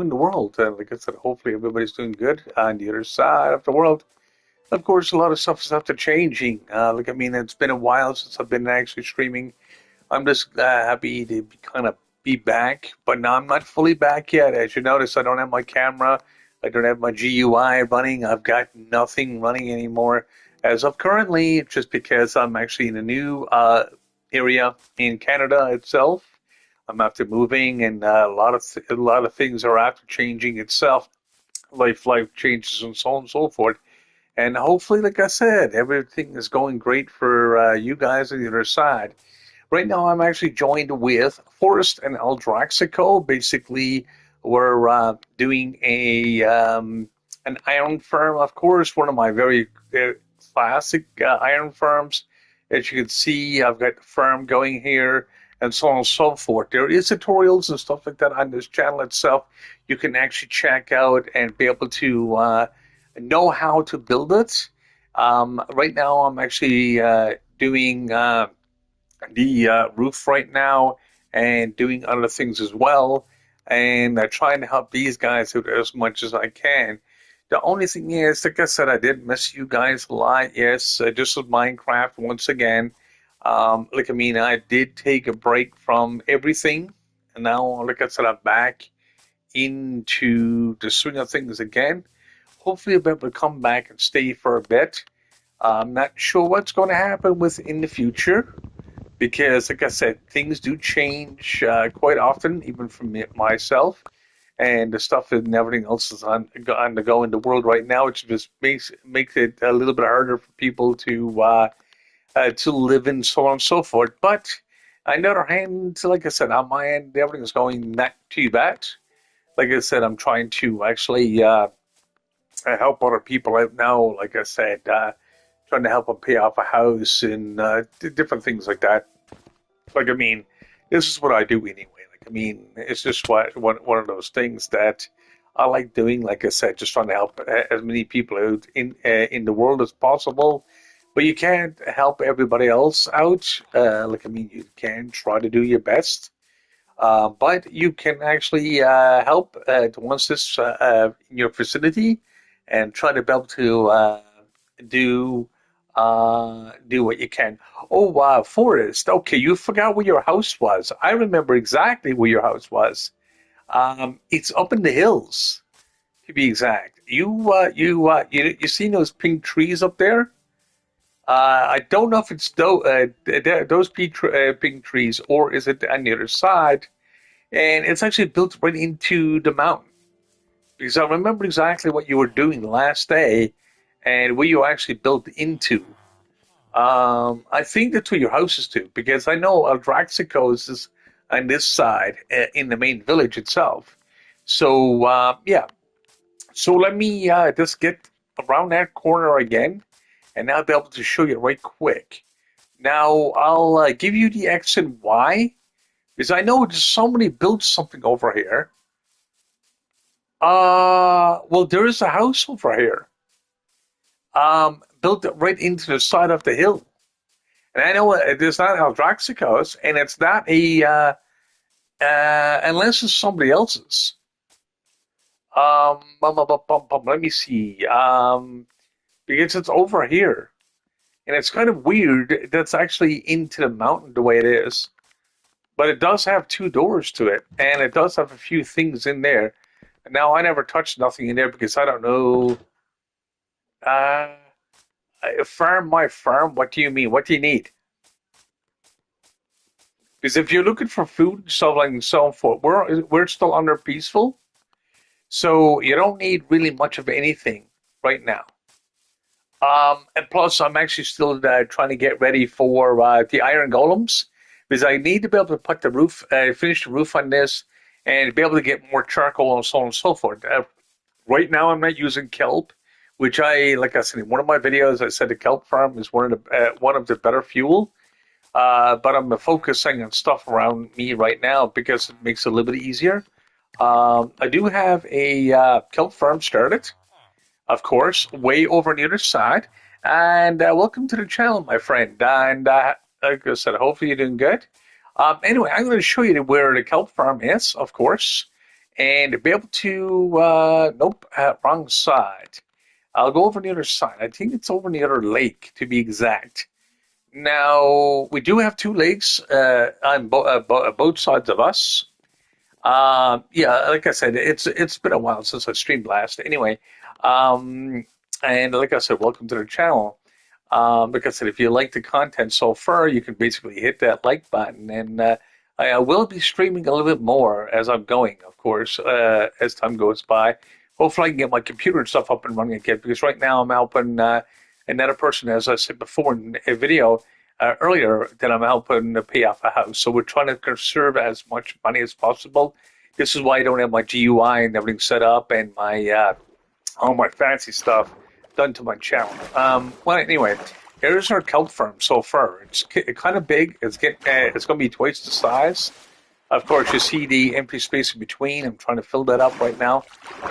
in the world. Like I said, hopefully everybody's doing good on the other side of the world. Of course, a lot of stuff is after changing. It's been a while since I've been actually streaming. I'm just happy to kind of be back, but now I'm not fully back yet. As you notice, I don't have my camera. I don't have my GUI running. I've got nothing running anymore as of currently, just because I'm actually in a new area in Canada itself. I'm after moving, and a lot of things are after changing itself. Life changes and so on and so forth. And hopefully, like I said, everything is going great for you guys on the other side. Right now, I'm actually joined with Forrest and Eldraxico. Basically, we're doing a an iron firm, of course, one of my very classic iron firms. As you can see, I've got the firm going here and so on and so forth. There is tutorials and stuff like that on this channel itself. You can actually check out and be able to know how to build it. Right now, I'm actually doing the roof right now and doing other things as well, and trying to help these guys out as much as I can. The only thing is, like I said, I did miss you guys a lot. Yes, just with Minecraft once again. I did take a break from everything, and now, like I said, I'm back into the swing of things again. Hopefully, I'll be able to come back and stay for a bit. I'm not sure what's going to happen with in the future because, like I said, things do change quite often, even for myself. And the stuff and everything else is on the go in the world right now, which just makes it a little bit harder for people to live and so on and so forth. But on the other hand, like I said, on my end, everything's going not too bad. Like I said, I'm trying to actually help other people out now. Like I said, trying to help them pay off a house and different things like that. This is what I do anyway. It's just one of those things that I like doing. Like I said, just trying to help as many people out in the world as possible. But you can't help everybody else out. You can try to do your best. But you can actually help the ones this in your facility and try to be able to do do what you can. Oh wow, Forrest. Okay, you forgot where your house was. I remember exactly where your house was. It's up in the hills, to be exact. You seen those pink trees up there? I don't know if it's those pink trees or is it on the other side, and it's actually built right into the mountain. Because I remember exactly what you were doing the last day and where you actually built into. I think that's where your house is too, because I know Aldraxicos is on this side in the main village itself. So, yeah. So let me just get around that corner again, and I'll be able to show you right quick. Now, I'll give you the X and Y, because I know somebody built something over here. Well, there is a house over here, built right into the side of the hill. And I know it's not Aldraxicos, and it's not unless it's somebody else's. Let me see. Because it's over here, and it's kind of weird that's actually into the mountain the way it is. But it does have two doors to it, and it does have a few things in there. Now, I never touched nothing in there because I don't know. Uh, farm my farm. What do you mean? What do you need? Because if you're looking for food and stuff like and so forth, we're still under peaceful, so you don't need really much of anything right now. And plus, I'm actually still trying to get ready for the iron golems because I need to be able to put the roof, finish the roof on this, and be able to get more charcoal and so on and so forth. Right now, I'm not using kelp, which like I said in one of my videos, I said the kelp farm is one of the better fuel. But I'm focusing on stuff around me right now because it makes it a little bit easier. I do have a kelp farm started, of course, way over on the other side. And welcome to the channel, my friend. And like I said, hopefully you're doing good. Anyway, I'm going to show you where the kelp farm is, of course. and be able to, nope, wrong side. I'll go over the other side. I think it's over the other lake, to be exact. Now, we do have two lakes on both sides of us. Yeah, like I said, it's been a while since I streamed last. Anyway, um, and like I said, welcome to the channel. Like I said, if you like the content so far, you can basically hit that like button, and I will be streaming a little bit more as I'm going, of course, as time goes by. Hopefully, I can get my computer and stuff up and running again because right now I'm helping another person, as I said before in a video earlier, that I'm helping to pay off a house. So we're trying to conserve as much money as possible. This is why I don't have my GUI and everything set up and my all my fancy stuff done to my channel. Well, anyway, here's our kelp farm so far. It's kind of big. It's going to be twice the size. Of course, you see the empty space in between. I'm trying to fill that up right now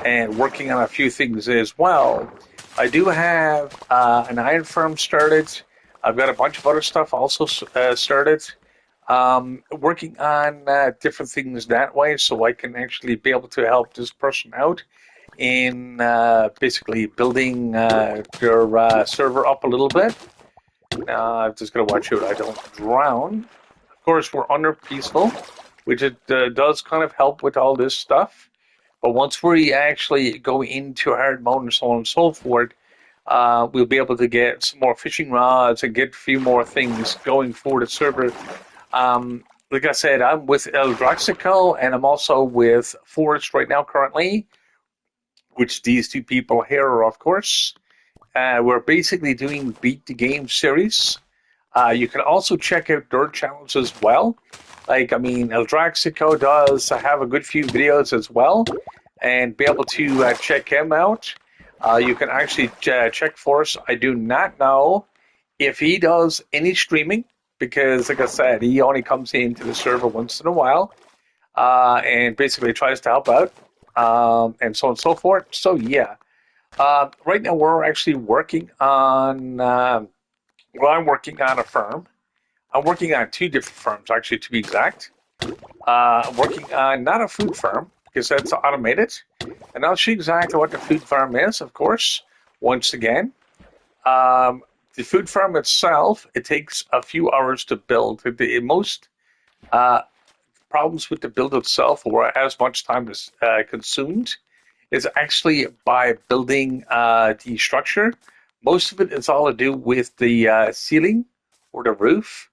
and working on a few things as well. I do have an iron farm started. I've got a bunch of other stuff also started. Working on different things that way so I can actually be able to help this person out in basically building their server up a little bit. I've just got to watch out I don't drown. Of course, we're under peaceful, which it does kind of help with all this stuff. But once we actually go into hard mode and so on and so forth, we'll be able to get some more fishing rods and get a few more things going for the server. Like I said, I'm with Eldraxico and I'm also with Forest right now currently, which these two people here are, of course. We're basically doing Beat the Game series. You can also check out their channels as well. Like, I mean, Eldraxico does have a good few videos as well, and be able to check him out. You can actually check for us. I do not know if he does any streaming because, like I said, he only comes into the server once in a while and basically tries to help out and so on and so forth. So, yeah. Right now, we're actually working on, well, I'm working on a farm. I'm working on two different farms, actually, to be exact. I'm working on not a food farm, because that's automated. And I'll show you exactly what the food farm is, of course, once again. The food farm itself, it takes a few hours to build. The most uh, problems with the build itself, or as much time is consumed, is actually by building the structure. Most of it is all to do with the ceiling or the roof.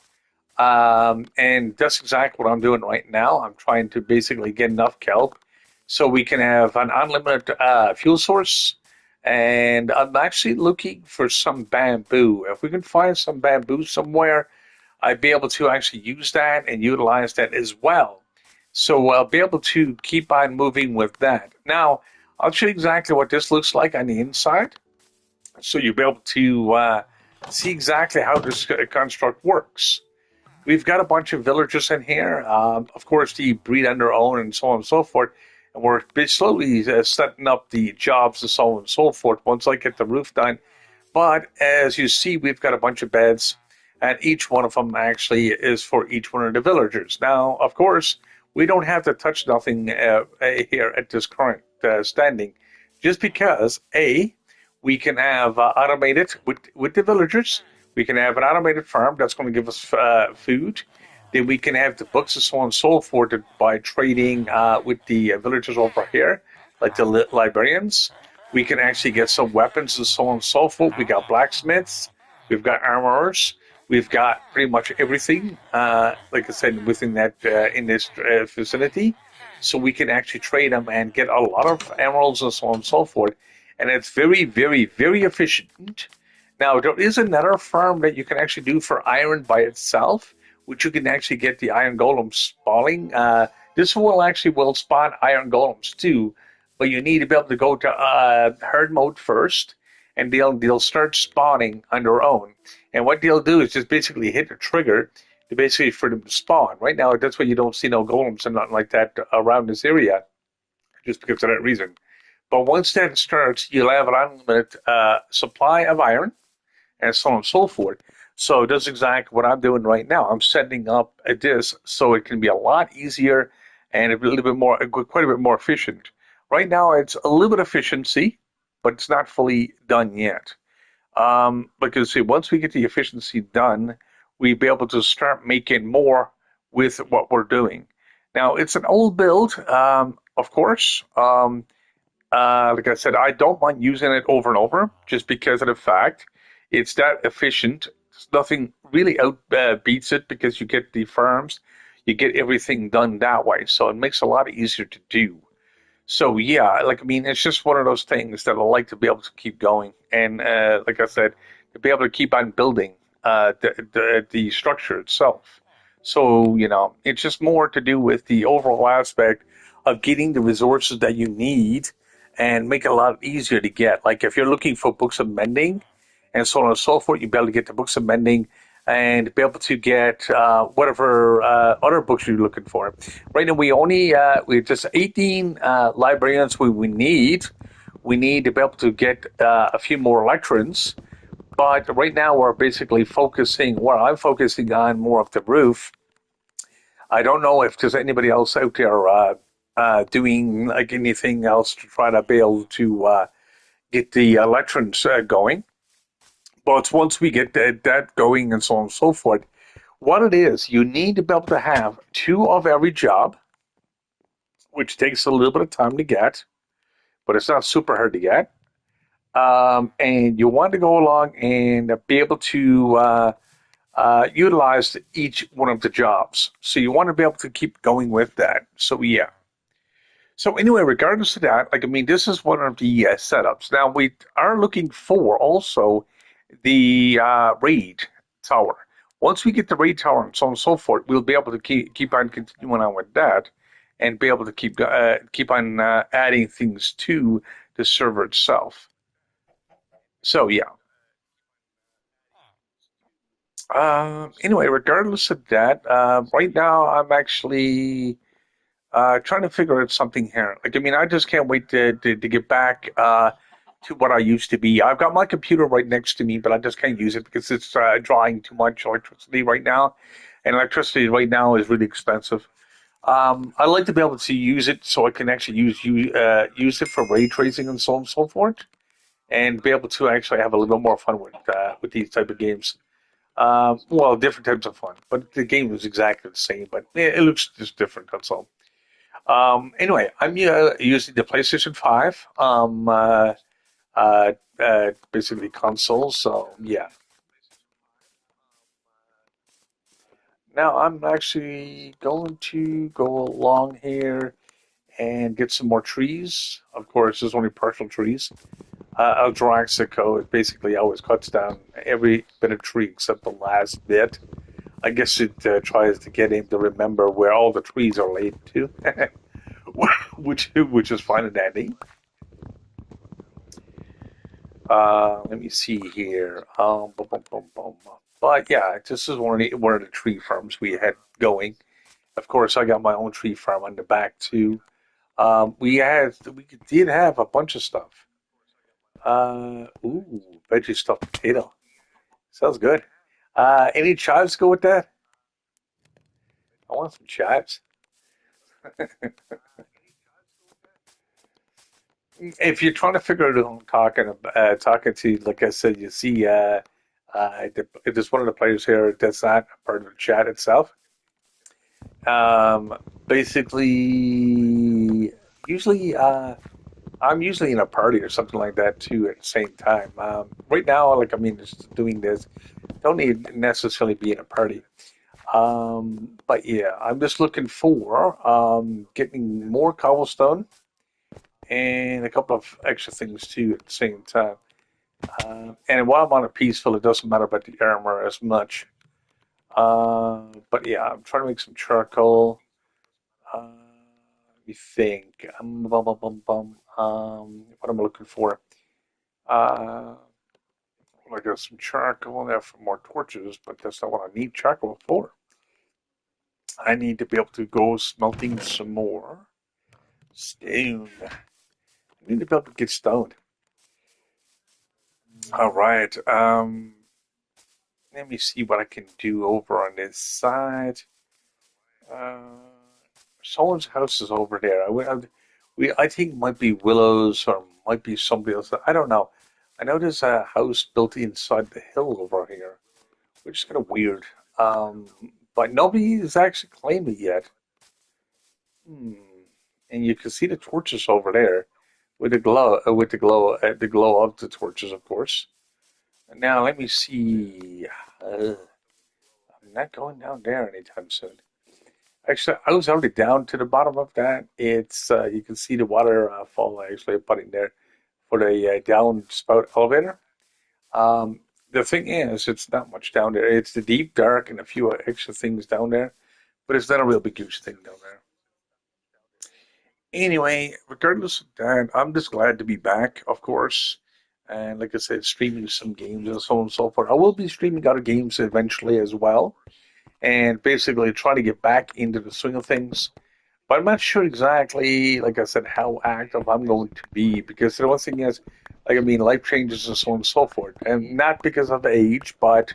And that's exactly what I'm doing right now. I'm trying to basically get enough kelp so we can have an unlimited fuel source. And I'm actually looking for some bamboo. If we can find some bamboo somewhere, I'd be able to actually use that and utilize that as well. So I'll be able to keep on moving with that. Now, I'll show you exactly what this looks like on the inside. So you'll be able to see exactly how this construct works. We've got a bunch of villagers in here. Of course, they breed on their own and so on and so forth. And we're slowly setting up the jobs and so on and so forth once I get the roof done. But as you see, we've got a bunch of beds, and each one of them actually is for each one of the villagers. Now, of course, we don't have to touch nothing here at this current standing, just because, A, we can have automated with the villagers. We can have an automated farm that's going to give us food. Then we can have the books and so on and so forth by trading with the villagers over here, like the librarians. We can actually get some weapons and so on and so forth. We got blacksmiths. We've got armorers. We've got pretty much everything, like I said, within that in this vicinity. So we can actually trade them and get a lot of emeralds and so on and so forth. And it's very, very, very efficient. Now, there is another farm that you can actually do for iron by itself, which you can actually get the iron golems spawning. This will spawn iron golems too, but you need to be able to go to hard mode first, and they'll start spawning on their own. And what they'll do is just basically hit the trigger to basically for them to spawn. Right now, that's why you don't see no golems and nothing like that around this area, just because of that reason. But once that starts, you'll have an unlimited supply of iron, and so on and so forth. So that's exactly what I'm doing right now. I'm setting up this so it can be a lot easier and a little bit more, quite a bit more efficient. Right now, it's a little bit of efficiency, but it's not fully done yet. Because see, once we get the efficiency done, we be able to start making more with what we're doing. Now, it's an old build, of course. Like I said, I don't mind using it over and over just because of the fact it's that efficient. Nothing really out beats it because you get the firms, you get everything done that way. So it makes it a lot easier to do. So yeah, like I mean, it's just one of those things that I like to be able to keep going, and like I said, to be able to keep on building the structure itself. So it's just more to do with the overall aspect of getting the resources that you need, and make it a lot easier to get. Like if you're looking for books of mending, and so on and so forth, you'll be able to get the books of mending and be able to get whatever other books you're looking for. Right now, we just 18 librarians we need. We need to be able to get a few more lecturers. But right now, we're basically focusing. Well, I'm focusing on more of the roof. I don't know if there's anybody else out there doing like anything else to try to be able to get the lecturers going. But once we get that going and so on and so forth, what it is, you need to be able to have two of every job, which takes a little bit of time to get, but it's not super hard to get. And you want to go along and be able to utilize each one of the jobs. So you want to be able to keep going with that. So yeah. So anyway, regardless of that, like I mean, this is one of the setups. Now we are looking for also the raid tower. Once we get the raid tower and so on and so forth, we'll be able to keep on continuing on with that, and be able to keep on adding things to the server itself. So yeah. Anyway, regardless of that, right now I'm actually trying to figure out something here. Like, I mean, I just can't wait to get back to what I used to be. I've got my computer right next to me, but I just can't use it because it's drawing too much electricity right now. And electricity right now is really expensive. I like to be able to use it so I can actually use it for ray tracing and so on and so forth, and be able to actually have a little bit more fun with these type of games. Well, different types of fun, but the game is exactly the same, but it looks just different. That's all. Anyway, I'm using the PlayStation 5, basically console. So yeah. Now I'm actually going to go along here and get some more trees. Of course, there's only partial trees. Eldraxico, it basically always cuts down every bit of tree except the last bit. I guess it tries to get him to remember where all the trees are laid to, which is fine and dandy. Let me see here. Bum, bum, bum, bum. But yeah, this is one of the tree farms we had going. Of course, I got my own tree farm on the back too. We did have a bunch of stuff. Veggie stuffed potato. Sounds good. Any chives go with that? I want some chives. If you're trying to figure out who I'm talking to, like I said, you see, there's one of the players here that's not part of the chat itself. Um, basically, usually, I'm usually in a party or something like that too at the same time. Right now, like I mean, just doing this, don't need necessarily be in a party. But yeah, I'm just looking for getting more cobblestone and a couple of extra things too at the same time. And while I'm on a peaceful, it doesn't matter about the armor as much. But yeah, I'm trying to make some charcoal. Let me think. What am I looking for? Uh, I got some charcoal there for more torches, but that's not what I need charcoal for. I need to be able to go smelting some more stone. I need to be able to get stoned. All right. Let me see what I can do over on this side. Uh, someone's house is over there. I think it might be Willows or might be somebody else. I don't know. I know there's a house built inside the hill over here, which is kind of weird. Um, but nobody has actually claimed it yet. Hmm. And you can see the torches over there with the glow of the torches, of course. Now let me see. Uh, I'm not going down there anytime soon. Actually, I was already down to the bottom of that. It's you can see the water fall actually putting there for the downspout elevator. Um, the thing is, it's not much down there. It's the deep dark and a few extra things down there, but it's not a real big huge thing down there. Anyway, regardless of that, I'm just glad to be back, of course. And like I said, streaming some games and so on and so forth. I will be streaming other games eventually as well, and basically try to get back into the swing of things. But I'm not sure exactly, like I said, how active I'm going to be because the one thing is, like I mean, life changes and so on and so forth, and not because of age, but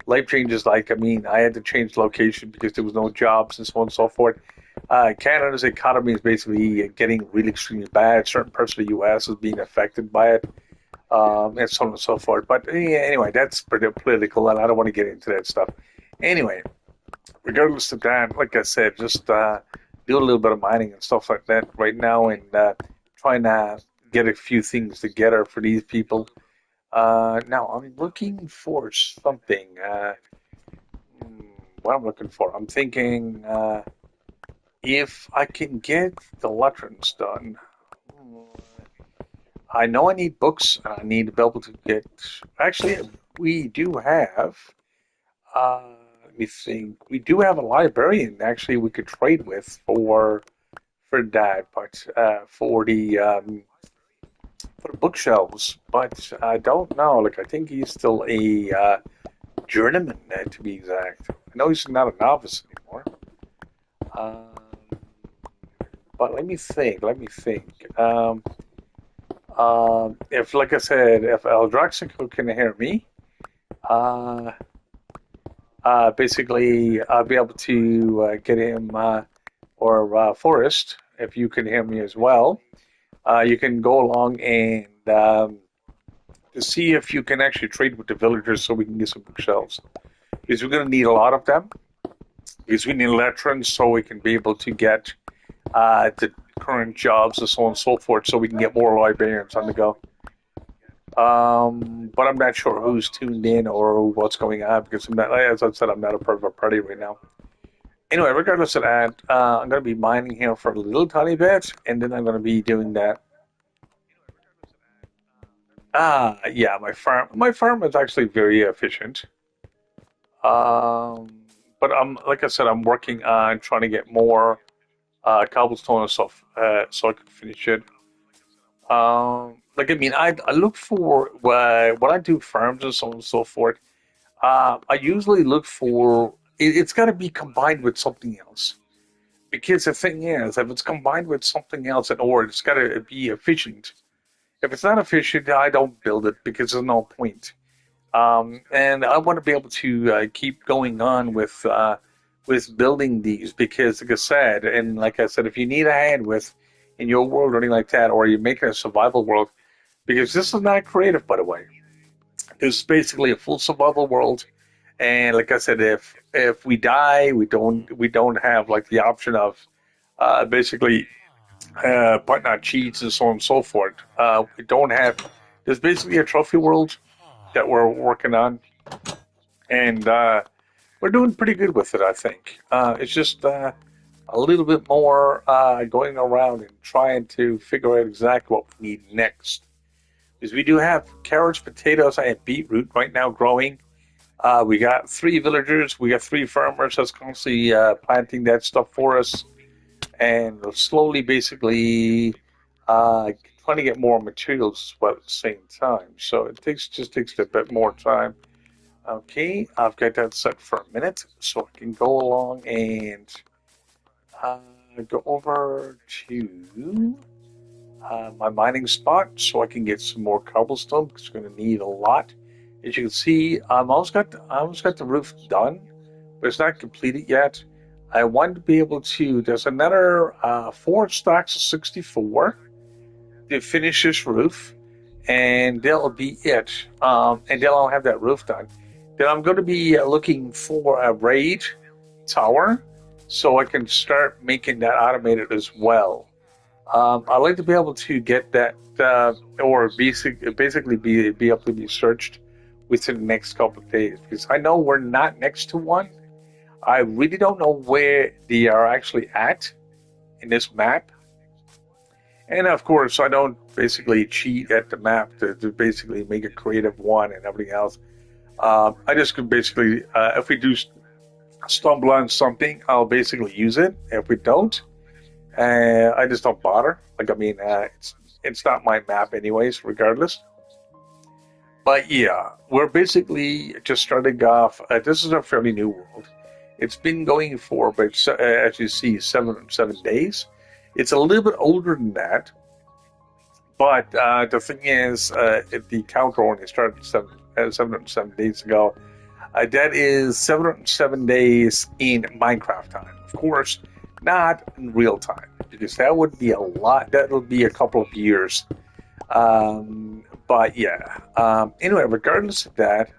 life changes. Like I mean, I had to change location because there was no jobs and so on and so forth. Canada's economy is basically getting really extremely bad. Certain parts of the U.S. is being affected by it, and so on and so forth. But anyway, that's pretty political, and I don't want to get into that stuff. Anyway, regardless of that, like I said, just do a little bit of mining and stuff like that right now, and trying to get a few things together for these people. Now I'm looking for something. What I'm looking for, I'm thinking if I can get the latrines done. I know I need books, and I need to be able to get. Actually, we do have. Let me think. We do have a librarian actually we could trade with for that, but for the bookshelves. But I don't know. Like I think he's still a journeyman to be exact. I know he's not a novice anymore. Um, but let me think. Let me think. If, like I said, if Eldraxico can hear me, uh, basically I'll be able to get him or Forrest, if you can hear me as well. You can go along and to see if you can actually trade with the villagers so we can get some bookshelves. Because we're going to need a lot of them. Because we need latrines so we can be able to get the current jobs and so on and so forth so we can get more librarians on the go. But I'm not sure who's tuned in or what's going on because I'm not, as I said, I'm not a part of a party right now. Anyway, regardless of that, I'm going to be mining here for a little tiny bit, and then I'm going to be doing that. Yeah, my farm is actually very efficient. Um, but I'm like I said, I'm working on trying to get more cobblestone and stuff so I can finish it. Like I mean, I look for when I do farms and so on and so forth. I usually look for it's got to be combined with something else. Because the thing is, if it's combined with something else in order, it's got to be efficient. If it's not efficient, I don't build it because there's no point. And I want to be able to keep going on with building these because, like I said, if you need a hand with in your world or anything like that, or you're making a survival world, because this is not creative, by the way. This is basically a full survival world, and like I said, if we die, we don't have like the option of basically putting out cheats and so on and so forth. We don't have. There's basically a trophy world that we're working on, and we're doing pretty good with it. I think it's just a little bit more going around and trying to figure out exactly what we need next. Because we do have carrots, potatoes, and beetroot right now growing. We got three villagers, we got three farmers that's constantly planting that stuff for us, and slowly, basically, uh, trying to get more materials as well at the same time. So it takes a bit more time. Okay, I've got that set for a minute, so I can go along and uh, go over to my mining spot so I can get some more cobblestone because I'm going to need a lot. As you can see, I almost got the roof done, but it's not completed yet. I want to be able to. There's another 4 stacks of 64 to finish this roof, and that'll be it. And then I'll have that roof done. Then I'm going to be looking for a raid tower so I can start making that automated as well. I'd like to be able to get that, or basically be able to be searched within the next couple of days because I know we're not next to one. I really don't know where they are actually at in this map. And of course, I don't basically cheat at the map to basically make a creative one and everything else. I just could basically, if we do stumble on something, I'll basically use it. If we don't, I just don't bother. Like, I mean, it's not my map anyways, regardless. But yeah, we're basically just starting off. This is a fairly new world. It's been going for, but as you see, 7 days. It's a little bit older than that, but the thing is, the counter only started 707 days ago. That is 707 days in Minecraft time. Of course, not in real time, because that would be a lot. That would be a couple of years. But yeah. Anyway, regardless of that,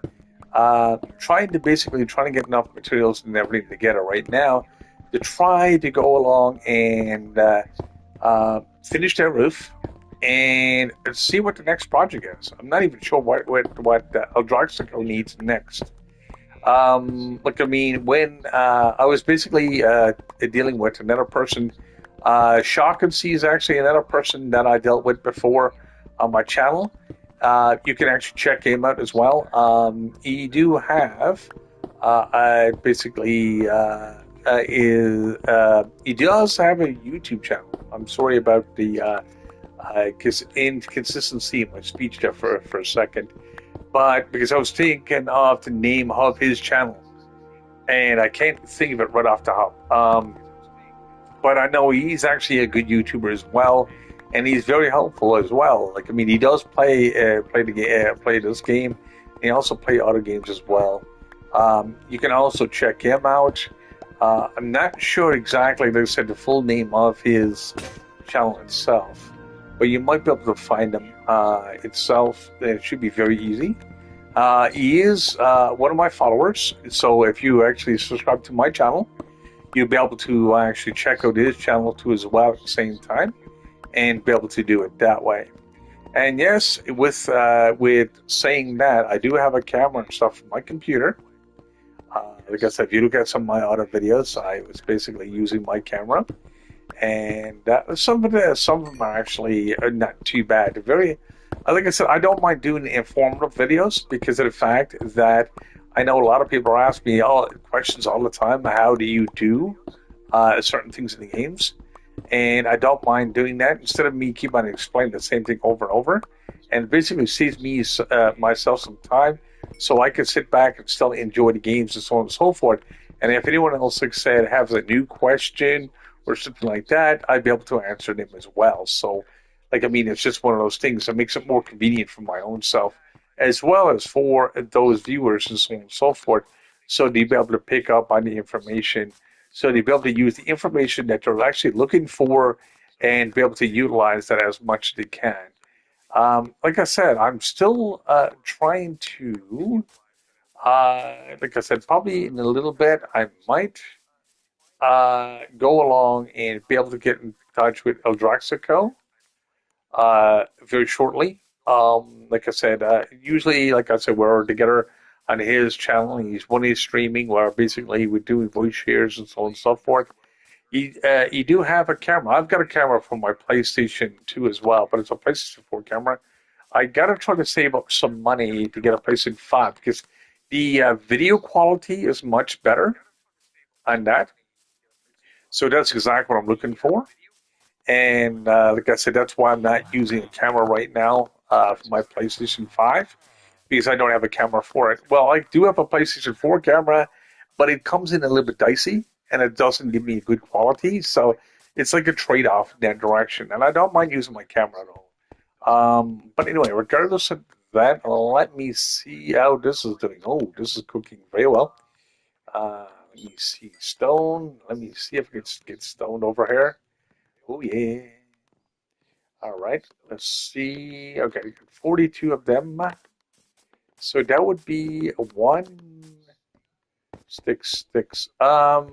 trying to get enough materials and everything together right now to try to go along and finish that roof and see what the next project is. I'm not even sure what Eldroxico needs next. Like I mean, when I was basically dealing with another person, Shock and C is actually another person that I dealt with before on my channel. You can actually check him out as well. He do have basically he does have a YouTube channel. I'm sorry about the inconsistency in my speech there for a second, but because I was thinking of the name of his channel, and I can't think of it right off the hop. But I know he's actually a good YouTuber as well, and he's very helpful as well. Like I mean, he does play this game. And he also play other games as well. You can also check him out. I'm not sure exactly, like I said, the full name of his channel itself, but you might be able to find him itself. It should be very easy. He is one of my followers, so if you actually subscribe to my channel, you'll be able to actually check out his channel too as well at the same time, and be able to do it that way. And yes, with saying that, I do have a camera and stuff for my computer. Like I said, if you look at some of my other videos, I was basically using my camera, and some of them are actually not too bad. They're very, like I said, I don't mind doing informative videos because of the fact that I know a lot of people ask me questions all the time. How do you do certain things in the games? And I don't mind doing that instead of me keep on explaining the same thing over and over. And it basically saves me myself some time, so I can sit back and still enjoy the games and so on and so forth. And if anyone else, like I said, has a new question or something like that, I'd be able to answer them as well. So, like I mean, it's just one of those things that makes it more convenient for my own self, as well as for those viewers and so on and so forth. So they'd be able to pick up on the information, so they'd be able to use the information that they're actually looking for and be able to utilize that as much as they can. Like I said, I'm still trying to, like I said, probably in a little bit, I might go along and be able to get in touch with Eldroxico very shortly. Like I said, usually, like I said, we're together on his channel. When he's streaming, where basically we're doing voice shares and so on and so forth. You do have a camera. I've got a camera from my PlayStation 2 as well, but it's a PlayStation 4 camera. I gotta try to save up some money to get a PlayStation 5 because the video quality is much better on that. So that's exactly what I'm looking for. And like I said, that's why I'm not using a camera right now for my PlayStation 5 because I don't have a camera for it. Well, I do have a PlayStation 4 camera, but it comes in a little bit dicey and it doesn't give me good quality. So it's like a trade off in that direction. And I don't mind using my camera at all. But anyway, regardless of that, let me see how this is doing. Oh, this is cooking very well. Let me see. Stone. Let me see if I can get stone over here. Oh, yeah. All right. Let's see. Okay, 42 of them. So that would be a one. Sticks. Borrow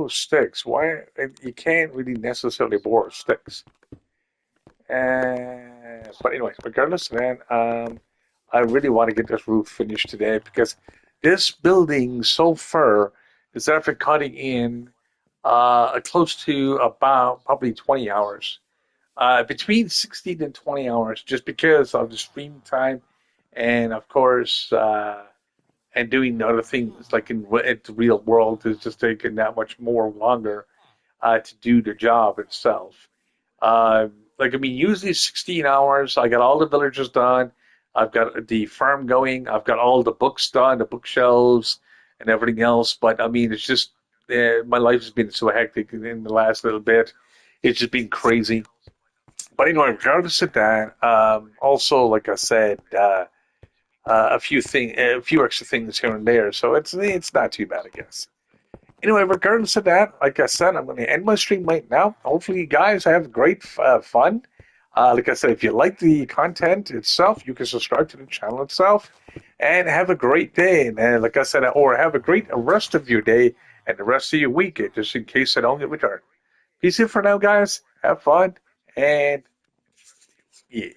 sticks. Why? You can't really necessarily borrow sticks. But anyway, regardless of that, I really want to get this roof finished today because this building so far is after cutting in close to about probably 20 hours. Between 16 and 20 hours, just because of the stream time, and of course, and doing other things like in the real world is just taking that much more longer to do the job itself. Uh, like I mean, usually 16 hours. I got all the villagers done. I've got the farm going. I've got all the books done, the bookshelves, and everything else. But I mean, it's just my life has been so hectic in the last little bit. It's just been crazy. But anyway, regardless of that, also like I said, a few extra things here and there. So it's not too bad, I guess. Anyway, regardless of that, like I said, I'm going to end my stream right now. Hopefully, you guys have great fun. Like I said, if you like the content itself, you can subscribe to the channel itself and have a great day. And like I said, or have a great rest of your day and the rest of your week, just in case I don't get returned. Peace out for now, guys. Have fun and yeah.